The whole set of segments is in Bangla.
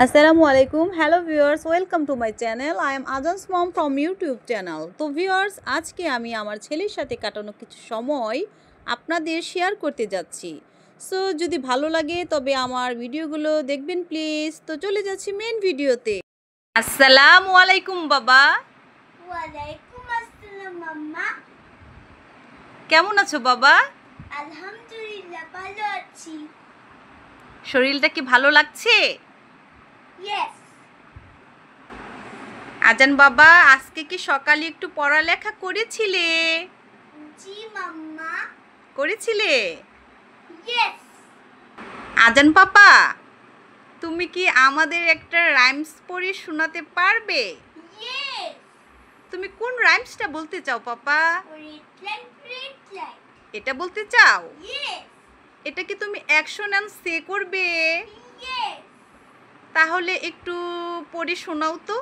আসসালামু আলাইকুম hello viewers welcome to my channel I am Azan's mom from YouTube channel. তো ভিউয়ার্স, আজকে আমি আমার ছেলের সাথে কাটানো কিছু সময় আপনাদের শেয়ার করতে যাচ্ছি। সো যদি ভালো লাগে তবে আমার ভিডিওগুলো দেখবেন প্লিজ। তো চলে যাচ্ছি মেন ভিডিওতে। আসসালামু আলাইকুম বাবা। ওয়ালাইকুম আসসালাম মাম্মা। কেমন আছো বাবা? আলহামদুলিল্লাহ ভালো আছি। শরীরটা কি ভালো লাগছে? ইয়েস। আজান বাবা, আজকে কি সকালে একটু পড়ালেখা করেছিলে? জি মাম্মা। করেছিলে? ইয়েস। আজান পাপা, তুমি কি আমাদের একটা রাইমস পড়ে শোনাতে পারবে? ইয়েস। তুমি কোন রাইমসটা বলতে চাও পাপা? Red light. এটা বলতে চাও? ইয়েস। এটা কি তুমি অ্যাকশন অ্যান্ড সে করবে? ইয়েস। তাহলে একটু পড়ে শোনাও তো।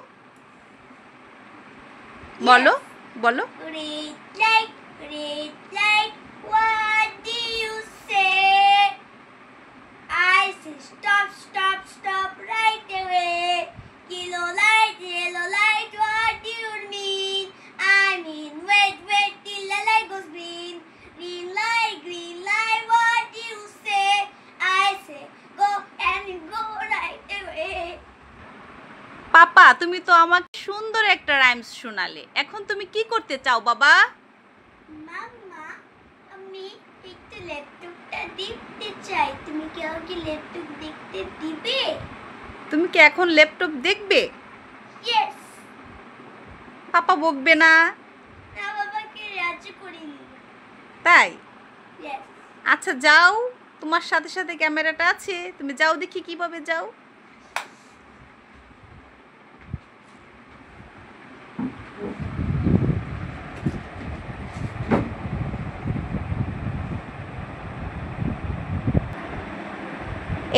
বলো বলো। Red light, what do you say? I say stop right away. Yellow light, what do you mean? I mean wait till the light goes green. Green light, what do you say? I say go and go right away. পাপা, তুমি তো আমাকে সুন্দর একটা রাইমস শোনালে, এখন তুমি কি করতে চাও বাবা? মাম্মা, আমি একটু ল্যাপটপটা দেখতে চাই। তুমি কি আমাকে ল্যাপটপ দেখতে দিবে? তুমি কি এখন ল্যাপটপ দেখবে? ইয়েস। পাপা বকবে না? না, বাবাকে রাজি করিনি। তাই? ইয়েস। আচ্ছা যাও, তোমার সাথে সাথে ক্যামেরাটা আছে, তুমি যাও দেখি কিভাবে যাও।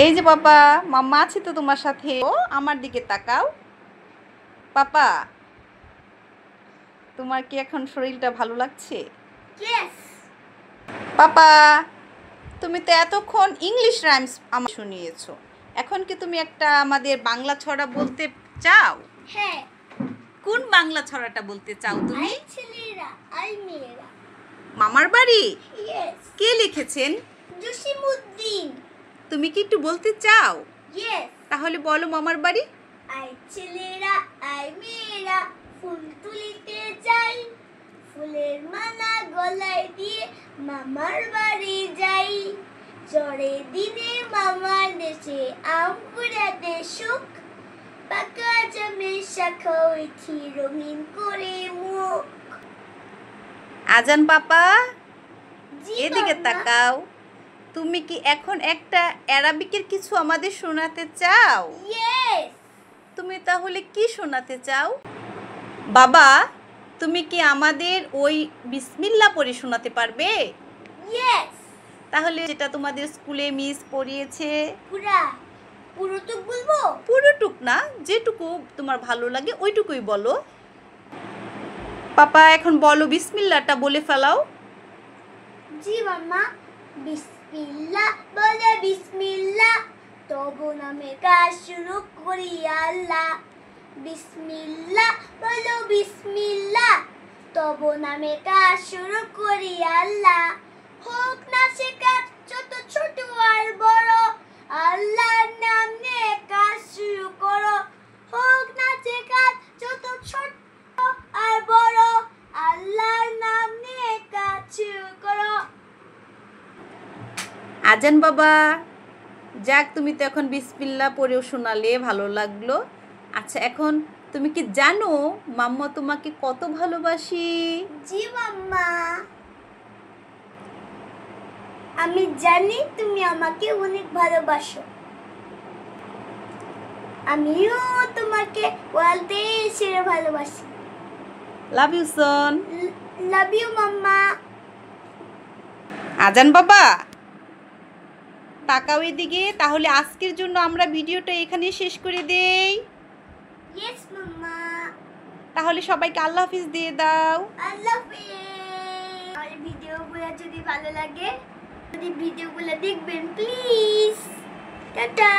এই যে পাপা, মাম্মা আছে তো তোমার সাথে, ও আমার দিকে তাকাও। পাপা, তোমার কি এখন শরীরটা ভালো লাগছে? ইয়েস। পাপা, তুমি তো এতক্ষণ ইংলিশ রাইমস আমার শুনিয়েছো, এখন কি তুমি একটা আমাদের বাংলা ছড়া বলতে চাও? হ্যাঁ। কোন বাংলা ছড়াটা বলতে চাও তুমি? আই ছেলেরা, আই মেয়েরা। মামার বাড়ি? ইয়েস। কে লিখেছেন? জসিমউদ্দিন। তুমি কি একটু বলতে চাও? ইয়েস। তাহলে বলো মামার বাড়ি। আই ছেলেরা, আই মেয়েরা, ফুল তুলিতে যাই, ফুলের মালা গলায় দিয়ে মামার বাড়ি যাই। ঝড়ে দিনে মামার দেশে আম কুড়াতে সুখ, পাকা জামের শাখা উঠি রঙিন করে মুখ। আজান পাপা, জি এদিকে মাম্মা। তাকাও। তুমি কি এখন একটা অ্যারাবিকের কিছু আমাদের শোনাতে চাও? ইয়েস। তুমি তাহলে কি শোনাতে চাও? বাবা, তুমি কি আমাদের ওই বিসমিল্লাহ পড়ে শোনাতে পারবে? ইয়েস। তাহলে যেটা তোমাদের স্কুলে মিস পড়িয়েছে। পুরোটুক বলবো? পুরোটুক না, যেটুকু তোমার ভালো লাগে ওইটুকুই বলো। পাপা এখন বলো, বিসমিল্লাহটা বলে ফেলাও। জি মাম্মা। বিসমিল্লাহ বলে বিসমিল্লাহ, তবু নামে কাজ শুরু করি আল্লাহ। বিসমিল্লাহ বলো বিসমিল্লাহ, তবু নামে কাজ শুরু করি আল্লাহ। হোক না সে কাজ যত ছোট আর বড়, আল্লাহর নাম নিয়ে কাজ শুরু করো। হোক না সে কাজ যত ছোট আর বড়, আল্লাহর নাম নিয়ে কাজ শুরু করো। আজান বাবা, যাক তুমি তো এখন বিসমিল্লাহ পড়েও শোনালে, ভালো লাগলো। আচ্ছা, এখন তুমি কি জানো মাম্মা তোমাকে কত ভালোবাসি? জি মাম্মা, আমি জানি তুমি আমাকে অনেক ভালোবাসো। আমিও তোমাকে বলতে সেরে ভালোবাসি। Love you son. Love you mamma. Azan বাবা, তাকাও এদিকে। তাহলে আজকের জন্য আমরা ভিডিওটা এখানে শেষ করে দেই। ইয়েস মাম্মা। তাহলে সবাইকে আল্লাহ হাফিজ দিয়ে দাও। আল্লাহ হাফেজ। আমার ভিডিওগুলো যদি ভালো লাগে, ভিডিওগুলো দেখবেন প্লিজ। টাটা।